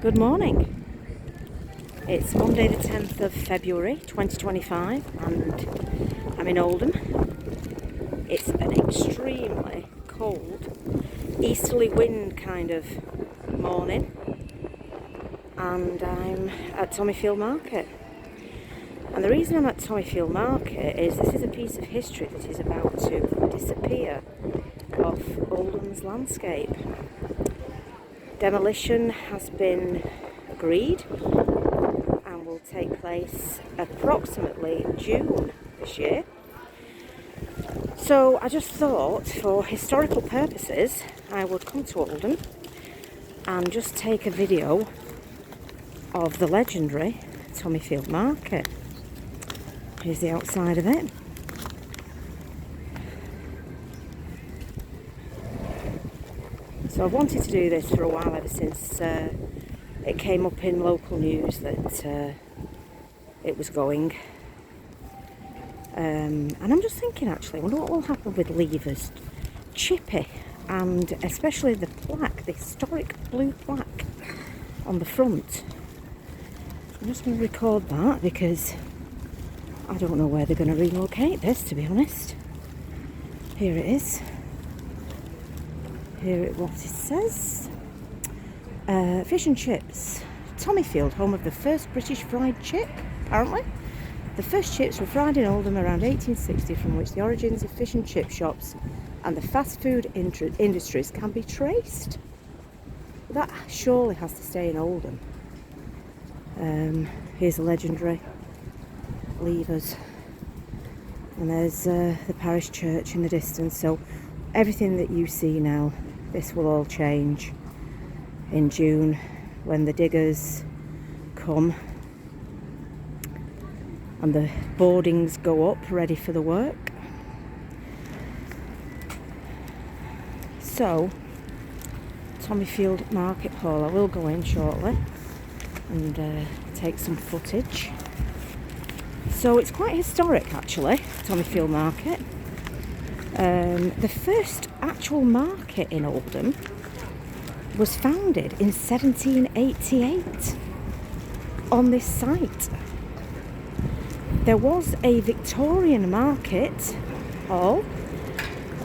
Good morning. It's Monday the 10th of February 2025 and I'm in Oldham. It's an extremely cold easterly wind kind of morning and I'm at Tommyfield Market. And the reason I'm at Tommyfield Market is this is a piece of history that is about to disappear off Oldham's landscape. Demolition has been agreed and will take place approximately June this year. So I just thought, for historical purposes, I would come to Oldham and just take a video of the legendary Tommyfield Market. Here's the outside of it. So I've wanted to do this for a while, ever since it came up in local news that it was going. And I'm just thinking, actually, I wonder what will happen with levers. Chippy, and especially the plaque, the historic blue plaque on the front. I'm just going to record that because I don't know where they're going to relocate this, to be honest. Here it is. Here what it says. Fish and chips. Tommyfield, home of the first British fried chip, apparently. The first chips were fried in Oldham around 1860, from which the origins of fish and chip shops and the fast food industries can be traced. That surely has to stay in Oldham. Here's the legendary levers. And there's the parish church in the distance. So everything that you see now, this will all change in June when the diggers come and the boardings go up ready for the work. So Tommyfield Market Hall, I will go in shortly and take some footage. So it's quite historic, actually, Tommyfield Market. The first actual market in Oldham was founded in 1788 on this site. There was a Victorian market hall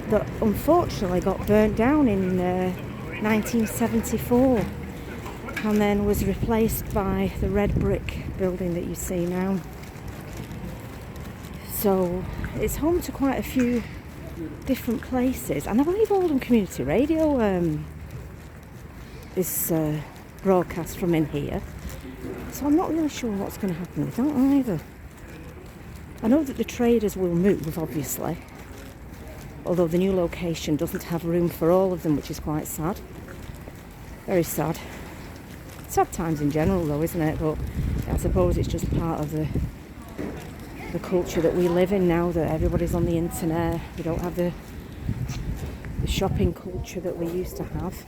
that unfortunately got burnt down in 1974 and then was replaced by the red brick building that you see now. So it's home to quite a few different places, and I believe Oldham Community Radio is broadcast from in here, so I'm not really sure what's going to happen with that either. I know that the traders will move, obviously, although the new location doesn't have room for all of them, which is quite sad. Very sad. Sad times in general though, isn't it? But I suppose it's just part of the culture that we live in now, that everybody's on the internet. We don't have the shopping culture that we used to have.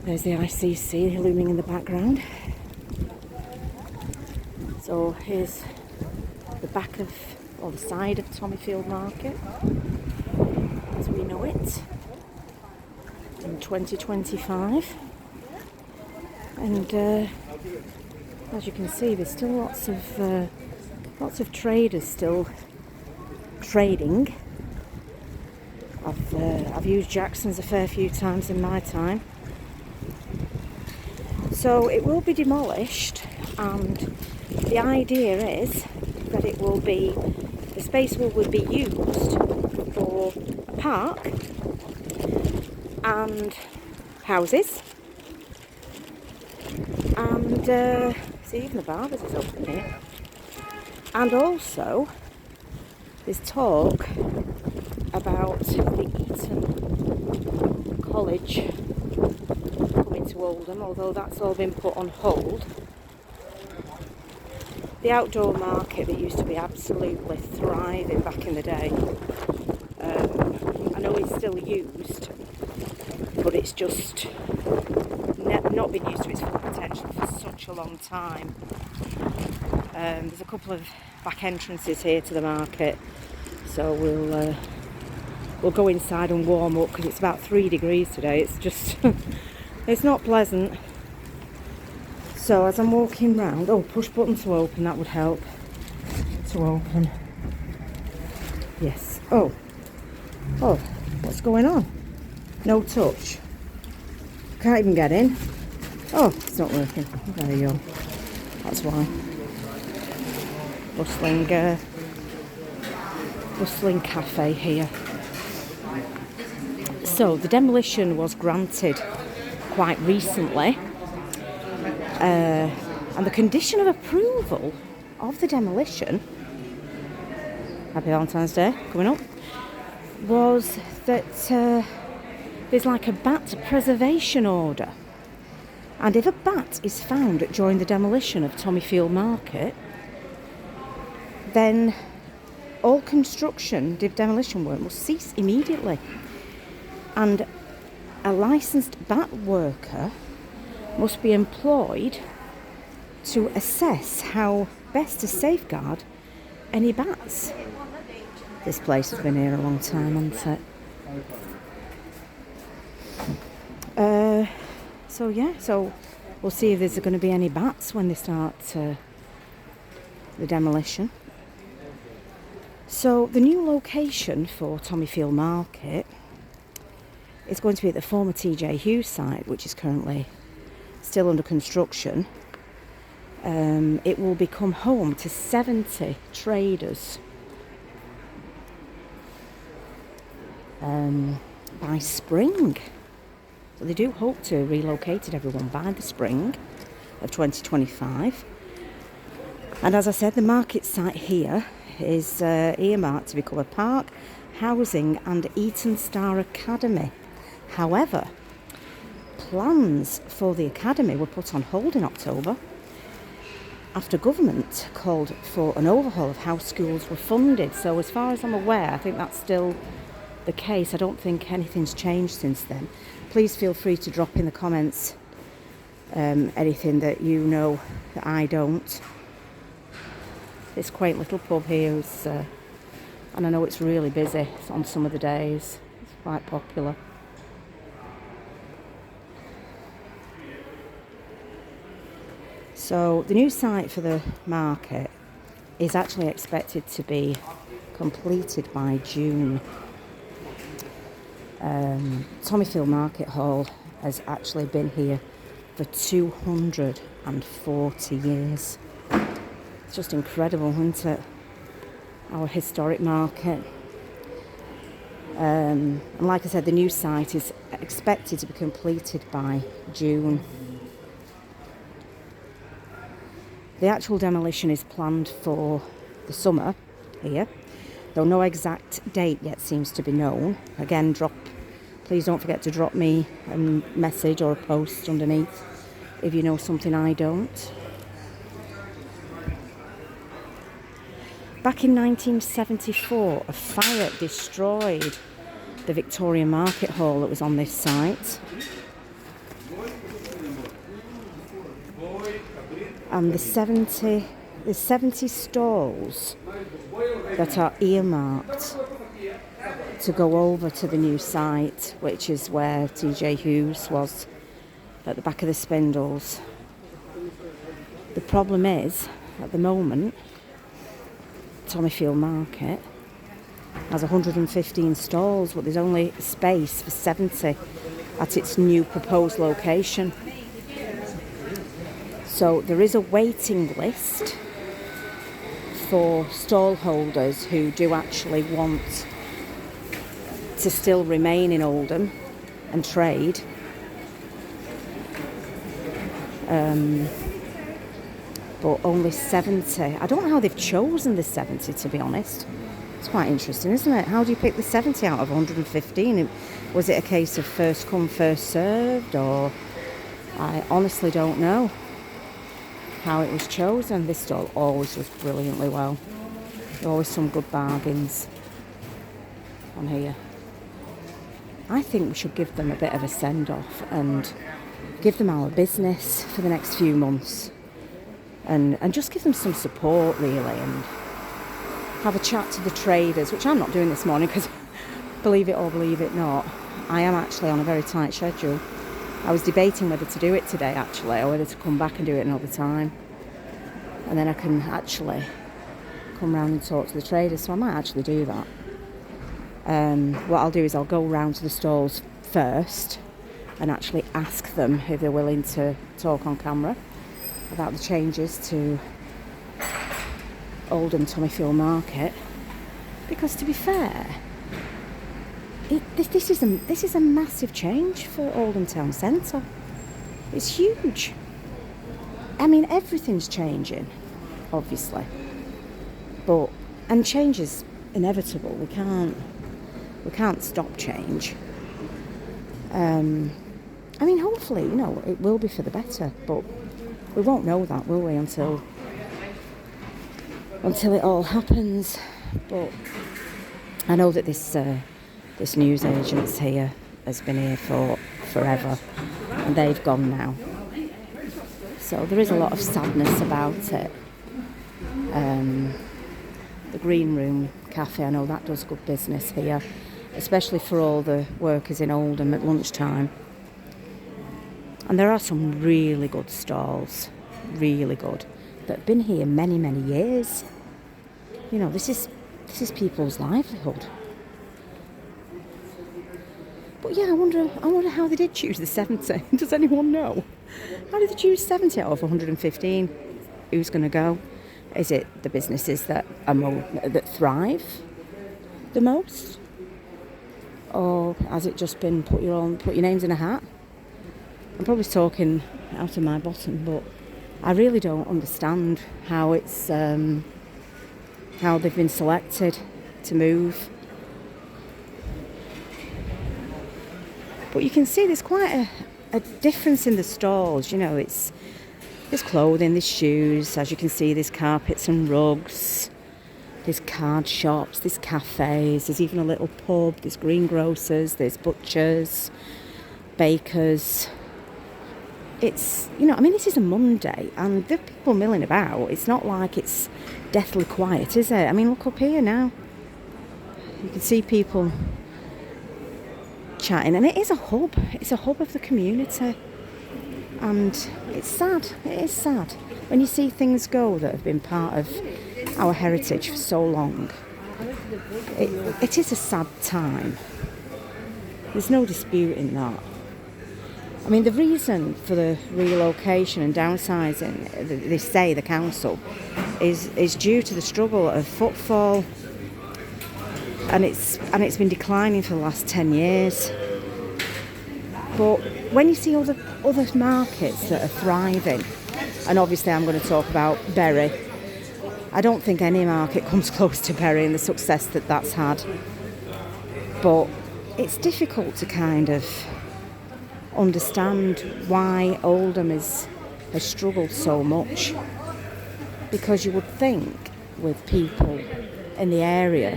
There's the ICC looming in the background. So here's the back of, or the side of Tommyfield Market as we know it in 2025. And as you can see, there's still lots of traders still trading. I've used Jackson's a fair few times in my time. So it will be demolished, and the idea is that it will be, the space will be used for a park and houses, and see, even the barbers is open here. And also there's talk about the Eton College coming to Oldham, although that's all been put on hold. The outdoor market that used to be absolutely thriving back in the day, I know it's still used, but it's just not been used to its full potential for such a long time. There's a couple of back entrances here to the market, so we'll go inside and warm up because it's about 3 degrees today. It's just it's not pleasant. So as I'm walking round, oh, push button to open, that would help to open. Yes. Oh, what's going on? No touch. Can't even get in. Oh, it's not working. There you go. That's why. Bustling cafe here. So the demolition was granted quite recently, and the condition of approval of the demolition, happy Valentine's Day coming up, was that there's like a bat preservation order, and if a bat is found during the demolition of Tommyfield Market, then all construction demolition work must cease immediately, and a licensed bat worker must be employed to assess how best to safeguard any bats. This place has been here a long time, hasn't it? So we'll see if there's going to be any bats when they start the demolition. So the new location for Tommyfield Market is going to be at the former TJ Hughes site, which is currently still under construction. It will become home to 70 traders by spring. So they do hope to relocate everyone by the spring of 2025. And as I said, the market site here is earmarked to become a park, housing and Eton Star Academy. However, plans for the academy were put on hold in October after government called for an overhaul of how schools were funded. So as far as I'm aware, I think that's still the case. I don't think anything's changed since then. Please feel free to drop in the comments anything that you know that I don't. This quaint little pub here is, and I know it's really busy on some of the days. It's quite popular. So the new site for the market is actually expected to be completed by June. Tommyfield Market Hall has actually been here for 240 years. It's just incredible, isn't it? Our historic market. And like I said, the new site is expected to be completed by June. The actual demolition is planned for the summer here, though no exact date yet seems to be known. Again, please don't forget to drop me a message or a post underneath if you know something I don't. Back in 1974, a fire destroyed the Victoria Market Hall that was on this site. And the 70 stalls that are earmarked to go over to the new site, which is where TJ Hughes was, at the back of the Spindles. The problem is, at the moment, Tommyfield Market has 115 stalls, but there's only space for 70 at its new proposed location. So there is a waiting list for stall holders who do actually want to still remain in Oldham and trade. But only 70. I don't know how they've chosen the 70, to be honest. It's quite interesting, isn't it? How do you pick the 70 out of 115? Was it a case of first come, first served, or I honestly don't know how it was chosen. This stall always does brilliantly well. There are always some good bargains on here. I think we should give them a bit of a send-off and give them our business for the next few months. And just give them some support, really, and have a chat to the traders, which I'm not doing this morning because, believe it or believe it not, I am actually on a very tight schedule. I was debating whether to do it today actually, or whether to come back and do it another time. And then I can actually come round and talk to the traders, so I might actually do that. What I'll do is I'll go round to the stalls first and actually ask them if they're willing to talk on camera about the changes to Oldham Tommyfield Market, because to be fair, this is a massive change for Oldham Town Centre. It's huge. I mean, everything's changing, obviously, and change is inevitable. We can't stop change. I mean, hopefully, it will be for the better, but we won't know that, will we, until it all happens. But I know that this news agent's here has been here for forever, and they've gone now. So there is a lot of sadness about it. The Green Room Cafe, I know that does good business here, especially for all the workers in Oldham at lunchtime. And there are some really good stalls, really good, that have been here many, many years. This is people's livelihood. But yeah, I wonder how they did choose the 70. Does anyone know? How did they choose 70 out of 115? Who's going to go? Is it the businesses that that thrive the most? Or has it just been put your names in a hat? I'm probably talking out of my bottom, but I really don't understand how it's how they've been selected to move. But you can see there's quite a difference in the stalls. There's clothing, there's shoes, as you can see, there's carpets and rugs, there's card shops, there's cafes, there's even a little pub, there's greengrocers, there's butchers, bakers. It's, this is a Monday and there are people milling about. It's not like it's deathly quiet, is it? I mean, look up here now. You can see people chatting, and it is a hub. It's a hub of the community. And it's sad. It is sad when you see things go that have been part of our heritage for so long. It is a sad time. There's no disputing that. I mean, the reason for the relocation and downsizing, they say, the council, is due to the struggle of footfall, and it's been declining for the last 10 years. But when you see other markets that are thriving, and obviously I'm going to talk about Bury, I don't think any market comes close to Bury and the success that that's had. But it's difficult to kind of understand why Oldham has struggled so much, because you would think with people in the area,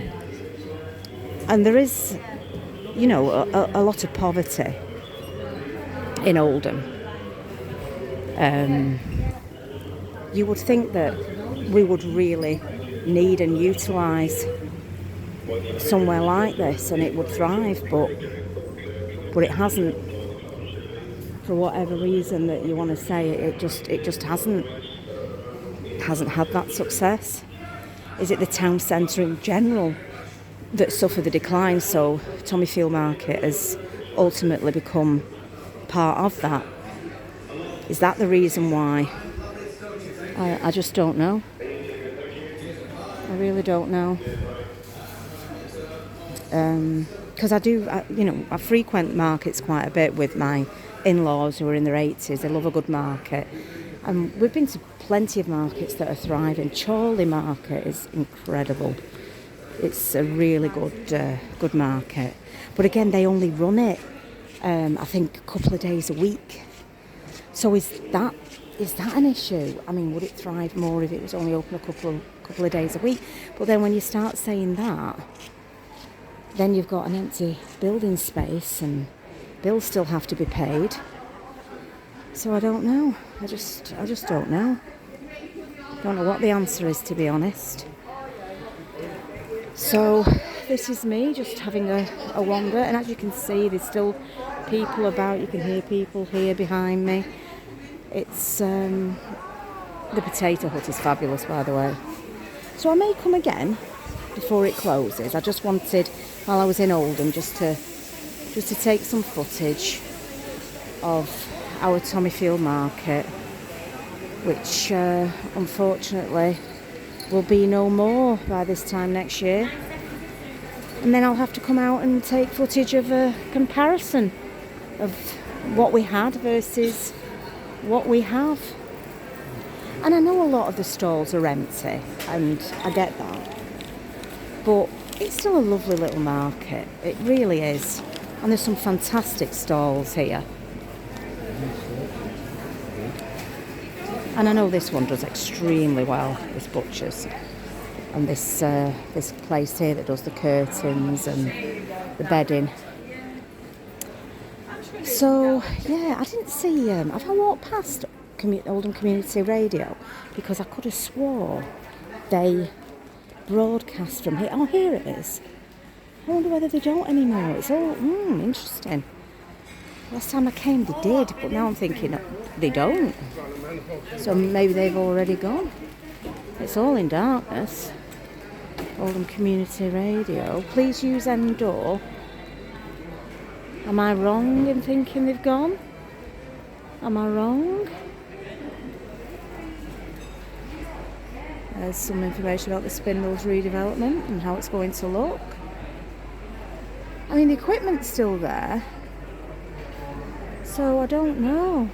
and there is, a lot of poverty in Oldham, you would think that we would really need and utilise somewhere like this and it would thrive, but it hasn't. For whatever reason that you want to say, it just hasn't had that success. Is it the town centre in general that suffered the decline? So Tommyfield Market has ultimately become part of that. Is that the reason why? I just don't know. I really don't know. Because I frequent markets quite a bit with my in-laws who are in their 80s. They love a good market. And we've been to plenty of markets that are thriving. Chorley Market is incredible. It's a really good market. But again, they only run it, I think, a couple of days a week. So is that an issue? I mean, would it thrive more if it was only open a couple of days a week? But then when you start saying that, then you've got an empty building space and bills still have to be paid. So I don't know. I just don't know. Don't know what the answer is, to be honest. So this is me just having a wander, and as you can see, there's still people about. You can hear people here behind me. It's the potato hut is fabulous, by the way. So I may come again before it closes. I just wanted, while I was in Oldham, just to take some footage of our Tommyfield market, which unfortunately will be no more by this time next year. And then I'll have to come out and take footage of a comparison of what we had versus what we have. And I know a lot of the stalls are empty, and I get that. But it's still a lovely little market. It really is. And there's some fantastic stalls here. And I know this one does extremely well, this butcher's. And this place here that does the curtains and the bedding. So, yeah, I didn't see... have I walked past Oldham Community Radio? Because I could have swore they broadcast from here. Oh, here it is. I wonder whether they don't anymore. It's all interesting. Last time I came they did, but now I'm thinking they don't. So maybe they've already gone. It's all in darkness. Oldham Community Radio. Please use end door. Am I wrong in thinking they've gone? Am I wrong? There's some information about the Spindles redevelopment and how it's going to look. I mean, the equipment's still there. So I don't know.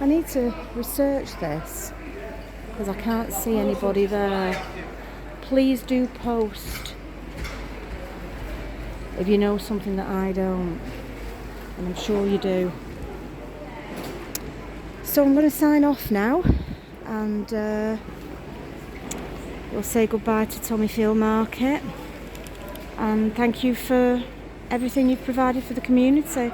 I need to research this because I can't see anybody there. Please do post if you know something that I don't, and I'm sure you do. So I'm going to sign off now, and we'll say goodbye to Tommyfield Market, and thank you for everything you've provided for the community.